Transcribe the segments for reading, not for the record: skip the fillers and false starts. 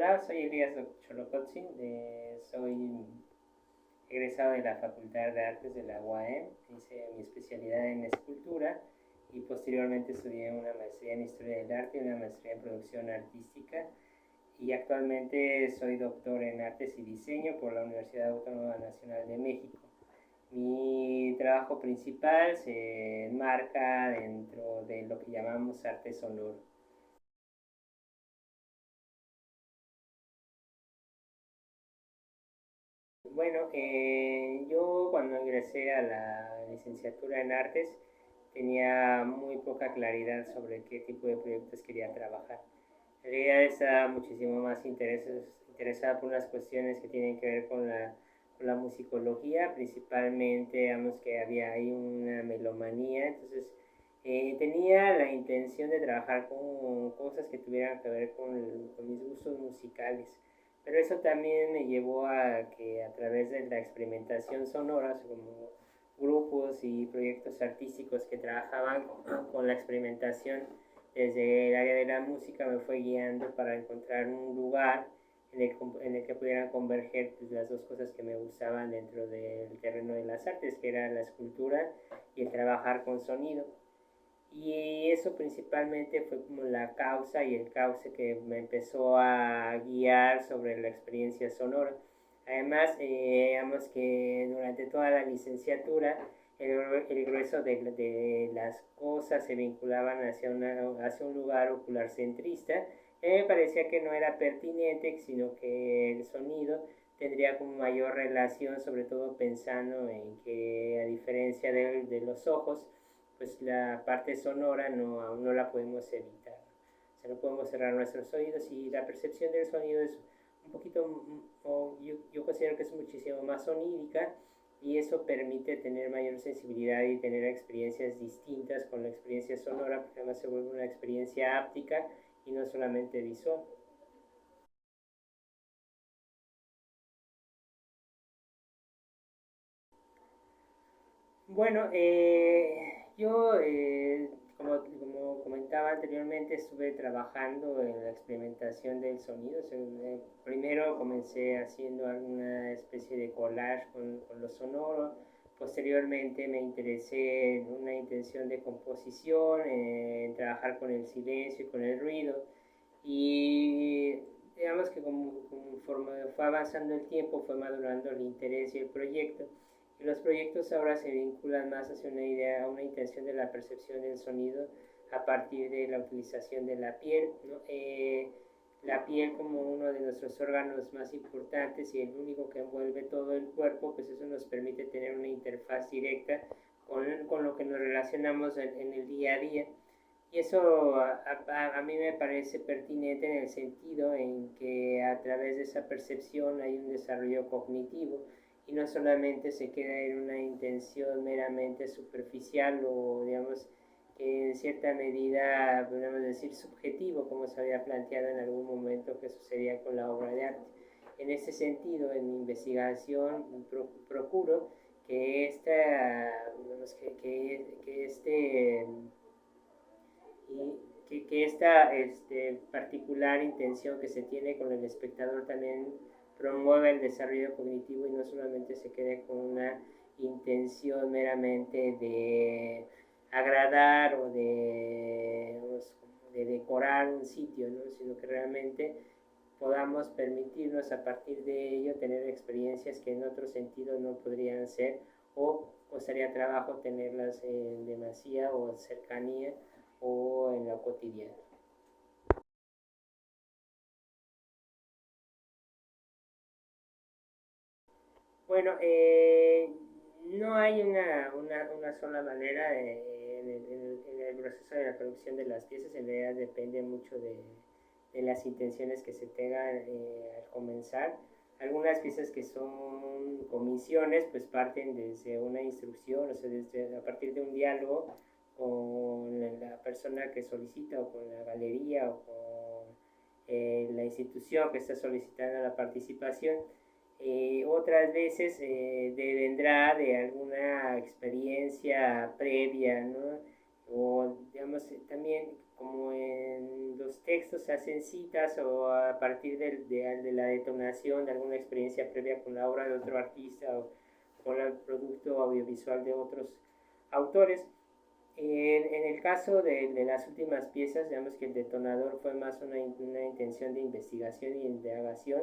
Hola, soy Elías Cholocotzin, soy egresado de la Facultad de Artes de la UAM, hice mi especialidad en escultura y posteriormente estudié una maestría en Historia del Arte y una maestría en Producción Artística y actualmente soy doctor en Artes y Diseño por la Universidad Autónoma Nacional de México. Mi trabajo principal se enmarca dentro de lo que llamamos arte sonoro. Bueno, yo cuando ingresé a la licenciatura en artes tenía muy poca claridad sobre qué tipo de proyectos quería trabajar. En realidad estaba muchísimo más interesada por unas cuestiones que tienen que ver con la musicología, principalmente, digamos que había ahí una melomanía, entonces tenía la intención de trabajar con cosas que tuvieran que ver con mis gustos musicales. Pero eso también me llevó a que a través de la experimentación sonora, como grupos y proyectos artísticos que trabajaban con la experimentación desde el área de la música, me fue guiando para encontrar un lugar en el que pudieran converger pues, las dos cosas que me gustaban dentro del terreno de las artes, que era la escultura y el trabajar con sonido. Y eso principalmente fue como la causa y el cauce que me empezó a guiar sobre la experiencia sonora. Además, digamos que durante toda la licenciatura el grueso de las cosas se vinculaban hacia un lugar ocular centrista. Me parecía que no era pertinente, sino que el sonido tendría como mayor relación, sobre todo pensando en que a diferencia de los ojos, pues la parte sonora aún no la podemos evitar. O sea, no podemos cerrar nuestros oídos y la percepción del sonido es un poquito, yo considero que es muchísimo más onírica y eso permite tener mayor sensibilidad y tener experiencias distintas con la experiencia sonora, porque además se vuelve una experiencia áptica y no solamente visual. Bueno, yo, como comentaba anteriormente, estuve trabajando en la experimentación del sonido. O sea, primero comencé haciendo alguna especie de collage con lo sonoro. Posteriormente me interesé en una intención de composición, en trabajar con el silencio y con el ruido. Y digamos que conforme fue avanzando el tiempo, fue madurando el interés y el proyecto. Y los proyectos ahora se vinculan más hacia una idea, una intención de la percepción del sonido a partir de la utilización de la piel, ¿no? La piel como uno de nuestros órganos más importantes y el único que envuelve todo el cuerpo, pues eso nos permite tener una interfaz directa con lo que nos relacionamos en el día a día. Y eso a mí me parece pertinente en el sentido en que a través de esa percepción hay un desarrollo cognitivo y no solamente se queda en una intención meramente superficial o digamos que en cierta medida podemos decir subjetivo, como se había planteado en algún momento que sucedía con la obra de arte. En ese sentido, en mi investigación procuro que esta particular intención que se tiene con el espectador también promueva el desarrollo cognitivo y no solamente se quede con una intención meramente de agradar o de decorar un sitio, ¿no? Sino que realmente podamos permitirnos a partir de ello tener experiencias que en otro sentido no podrían ser o costaría trabajo tenerlas en demasía o cercanía o en lo cotidiano. Bueno, no hay una sola manera en el proceso de la producción de las piezas, en realidad depende mucho de las intenciones que se tengan al comenzar. Algunas piezas que son comisiones, pues parten desde una instrucción, o sea, a partir de un diálogo con la persona que solicita o con la galería o con la institución que está solicitando la participación. Otras veces vendrá de alguna experiencia previa, ¿no? O digamos también como en los textos se hacen citas o a partir de la detonación de alguna experiencia previa con la obra de otro artista o con el producto audiovisual de otros autores. En el caso de las últimas piezas, digamos que el detonador fue más una intención de investigación y indagación,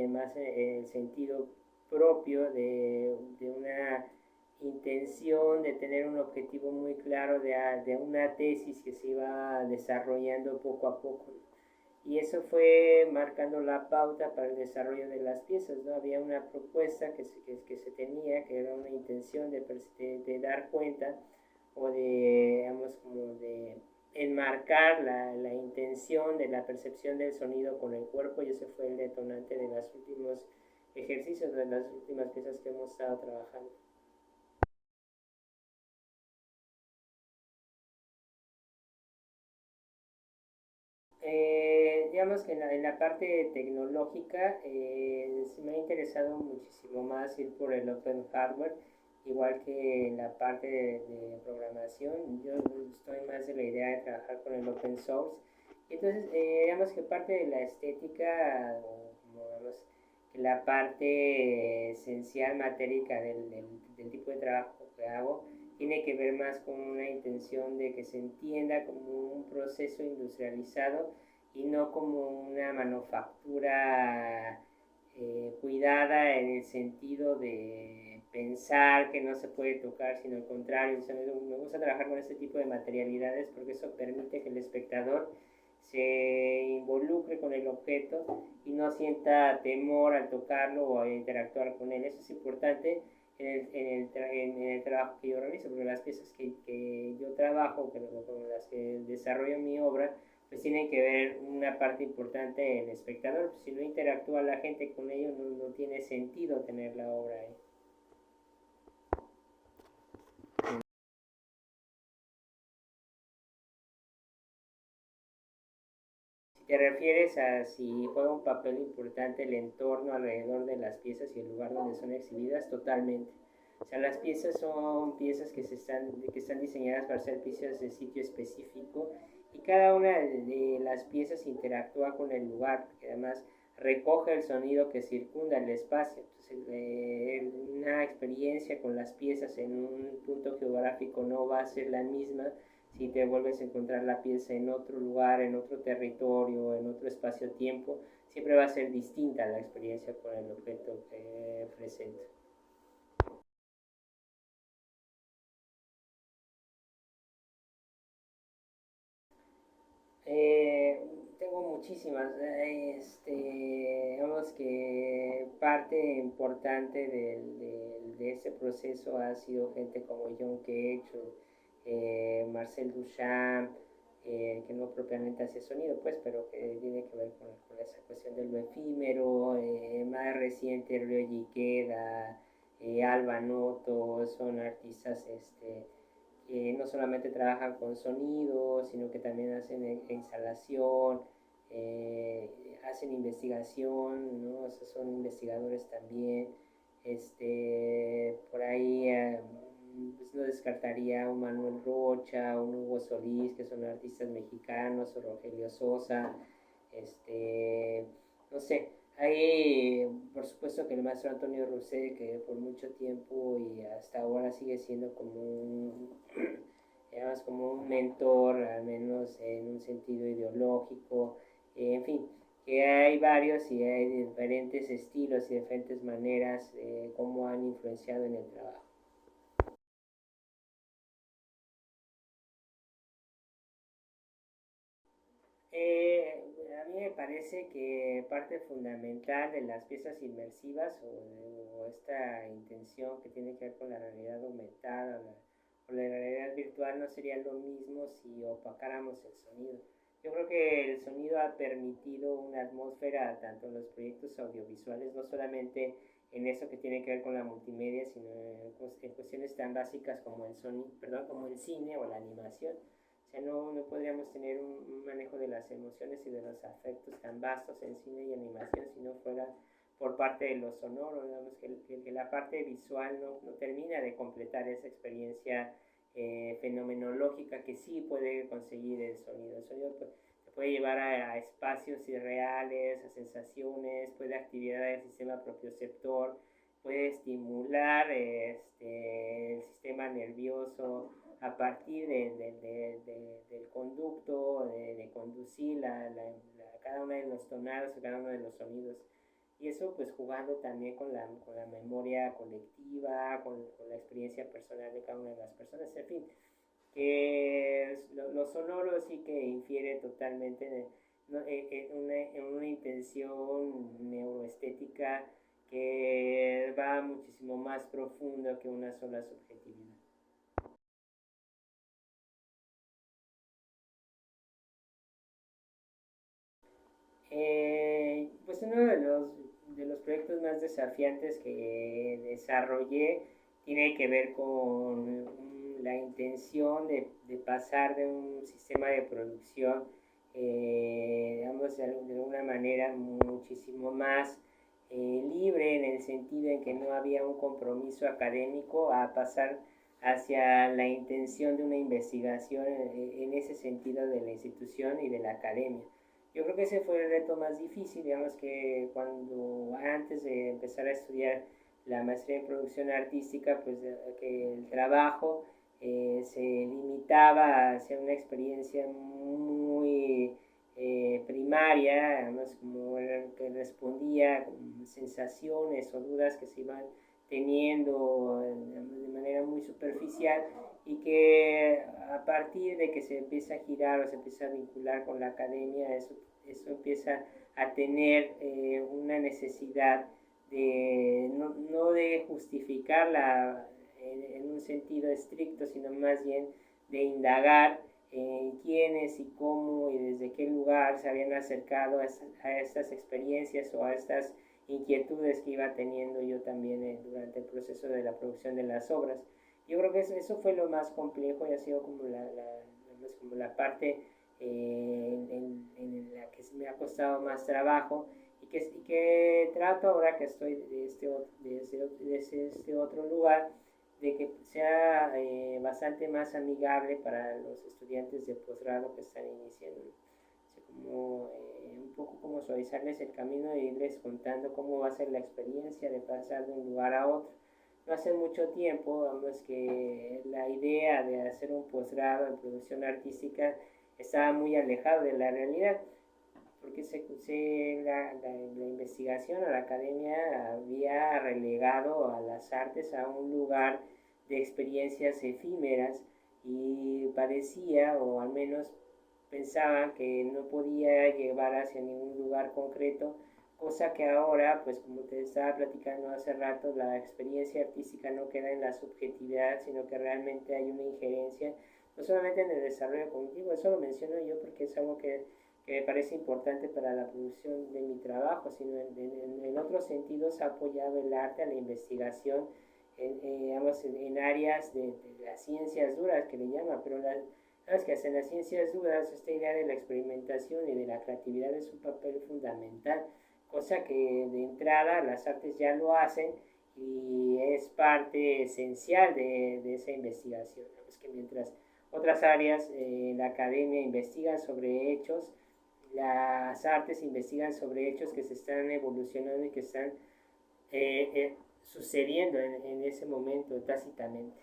más en el sentido propio de una intención de tener un objetivo muy claro de una tesis que se iba desarrollando poco a poco. Y eso fue marcando la pauta para el desarrollo de las piezas, ¿no? Había una propuesta que se tenía, que era una intención de dar cuenta o de, digamos, como de enmarcar la intención de la percepción del sonido con el cuerpo, y ese fue el detonante de los últimos ejercicios, de las últimas piezas que hemos estado trabajando. Digamos que en la parte tecnológica me ha interesado muchísimo más ir por el open hardware, igual que en la parte de programación. Yo estoy más de la idea de trabajar con el open source. Entonces, digamos que parte de la estética, como digamos, que la parte esencial matérica del tipo de trabajo que hago, tiene que ver más con una intención de que se entienda como un proceso industrializado y no como una manufactura cuidada en el sentido de pensar que no se puede tocar, sino al contrario. O sea, me gusta trabajar con este tipo de materialidades porque eso permite que el espectador se involucre con el objeto y no sienta temor al tocarlo o a interactuar con él. Eso es importante en el trabajo que yo realizo, porque las piezas que yo trabajo, con las que desarrollo mi obra, pues tienen que ver una parte importante en el espectador. Pues si no interactúa la gente con ello, no tiene sentido tener la obra ahí. Si te refieres a si juega un papel importante el entorno alrededor de las piezas y el lugar donde son exhibidas, totalmente. O sea, las piezas son piezas que están diseñadas para ser piezas de sitio específico, y cada una de las piezas interactúa con el lugar, porque además recoge el sonido que circunda el espacio. Entonces, una experiencia con las piezas en un punto geográfico no va a ser la misma si te vuelves a encontrar la pieza en otro lugar, en otro territorio, en otro espacio-tiempo. Siempre va a ser distinta la experiencia con el objeto que presenta. Eh, Tengo muchísimas. Digamos que parte importante de este proceso ha sido gente como John Cage, Marcel Duchamp, que no propiamente hace sonido, pues, pero que tiene que ver con esa cuestión de lo efímero. Más reciente, Ryoji Ikeda, Alba Noto, son artistas que no solamente trabajan con sonido, sino que también hacen instalación, eh, hacen investigación, ¿no? O sea, son investigadores también. Por ahí pues no descartaría un Manuel Rocha, un Hugo Solís, que son artistas mexicanos, o Rogelio Sosa. No sé, hay por supuesto que el maestro Antonio Rosé, que por mucho tiempo y hasta ahora sigue siendo digamos, como un mentor, al menos en un sentido ideológico. En fin, que hay varios y hay diferentes estilos y diferentes maneras cómo han influenciado en el trabajo. A mí me parece que parte fundamental de las piezas inmersivas o esta intención que tiene que ver con la realidad aumentada o la realidad virtual no sería lo mismo si opacáramos el sonido. Yo creo que el sonido ha permitido una atmósfera tanto en los proyectos audiovisuales, no solamente en eso que tiene que ver con la multimedia, sino en cuestiones tan básicas como el sonido, perdón, como el cine o la animación. O sea, no podríamos tener un manejo de las emociones y de los afectos tan vastos en cine y animación si no fuera por parte de lo sonoro. Digamos que la parte visual no termina de completar esa experiencia fenomenológica que sí puede conseguir el sonido. El sonido te puede llevar a espacios irreales, a sensaciones, puede activar el sistema propioceptor, puede estimular el sistema nervioso a partir del conducto, de conducir cada uno de los tonados, cada uno de los sonidos. Y eso pues jugando también con la memoria colectiva, con la experiencia personal de cada una de las personas, en fin, que lo sonoro sí que infiere totalmente en una intención neuroestética que va muchísimo más profundo que una sola subjetividad. Pues uno de los proyectos más desafiantes que desarrollé tiene que ver con la intención de pasar de un sistema de producción, digamos, de alguna manera muchísimo más libre, en el sentido en que no había un compromiso académico, a pasar hacia la intención de una investigación en ese sentido de la institución y de la academia. Yo creo que ese fue el reto más difícil, digamos, que cuando antes de empezar a estudiar la maestría en producción artística, pues que el trabajo se limitaba hacia una experiencia muy primaria, además como que respondía con sensaciones o dudas que se iban teniendo de manera muy superficial, y que a partir de que se empieza a girar o se empieza a vincular con la academia, eso empieza a tener una necesidad de no de justificarla en un sentido estricto, sino más bien de indagar quiénes y cómo y desde qué lugar se habían acercado a estas experiencias o a estas inquietudes que iba teniendo yo también durante el proceso de la producción de las obras. Yo creo que eso fue lo más complejo y ha sido como la parte en la que me ha costado más trabajo, y que trato, ahora que estoy desde este otro lugar, de que sea bastante más amigable para los estudiantes de posgrado que están iniciando. Como un poco como suavizarles el camino e irles contando cómo va a ser la experiencia de pasar de un lugar a otro. No hace mucho tiempo, vamos, que la idea de hacer un posgrado en producción artística estaba muy alejado de la realidad, porque la investigación, a la academia había relegado a las artes a un lugar de experiencias efímeras, y parecía, o al menos pensaban, que no podía llevar hacia ningún lugar concreto, cosa que ahora, pues como te estaba platicando hace rato, la experiencia artística no queda en la subjetividad, sino que realmente hay una injerencia, no solamente en el desarrollo cognitivo. Eso lo menciono yo porque es algo que me parece importante para la producción de mi trabajo, sino en otros sentidos ha apoyado el arte a la investigación en áreas de las ciencias duras, que le llaman, pero sabes que en las ciencias duras esta idea de la experimentación y de la creatividad es un papel fundamental, cosa que de entrada las artes ya lo hacen y es parte esencial de esa investigación. Es que mientras otras áreas, la academia investigan sobre hechos, las artes investigan sobre hechos que se están evolucionando y que están sucediendo en ese momento tácitamente.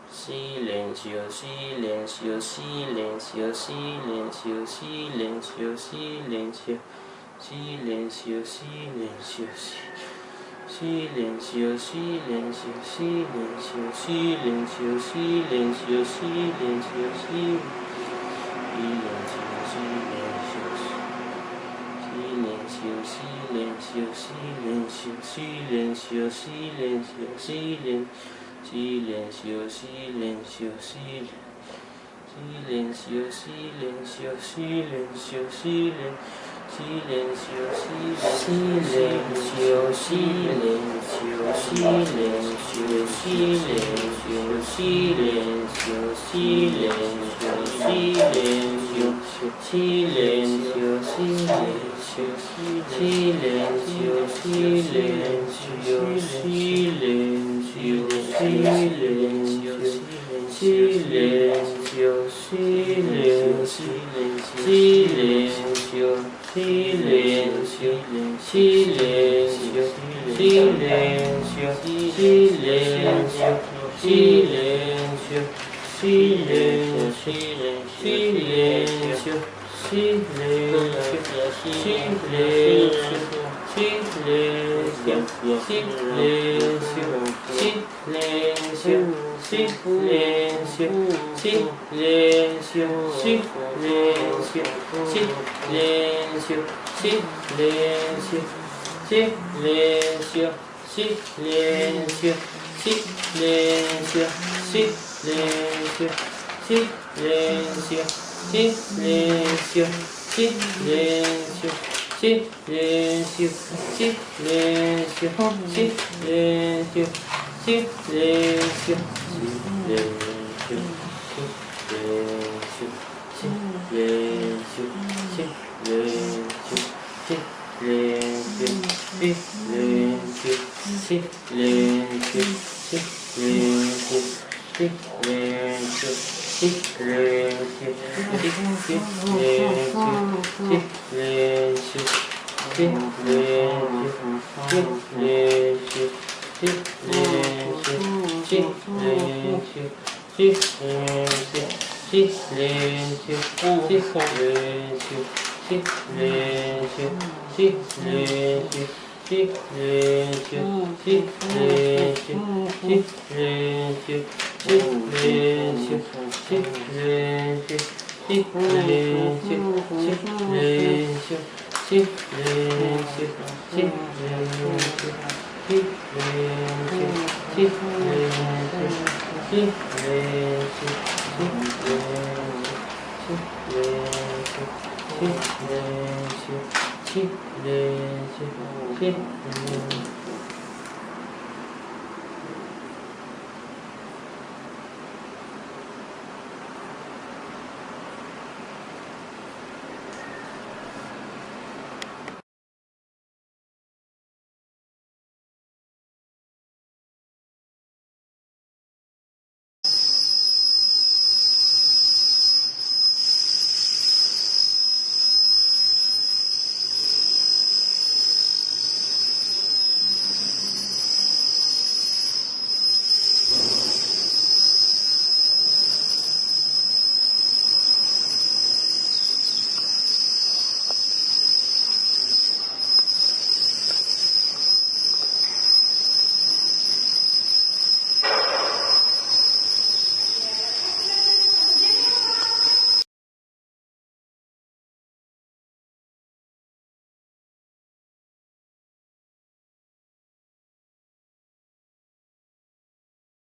Silencio, silencio, silencio, silencio, silencio, silencio, silencio, silencio, silencio, silencio, silencio, silencio, silencio, silencio, silencio, silencio, silencio, silencio, silencio. Silencio, silencio, silencio, silencio, silencio, silencio, silencio, silencio, silencio, silencio, silencio, silencio, silencio, silencio, silencio, silencio. Silencio.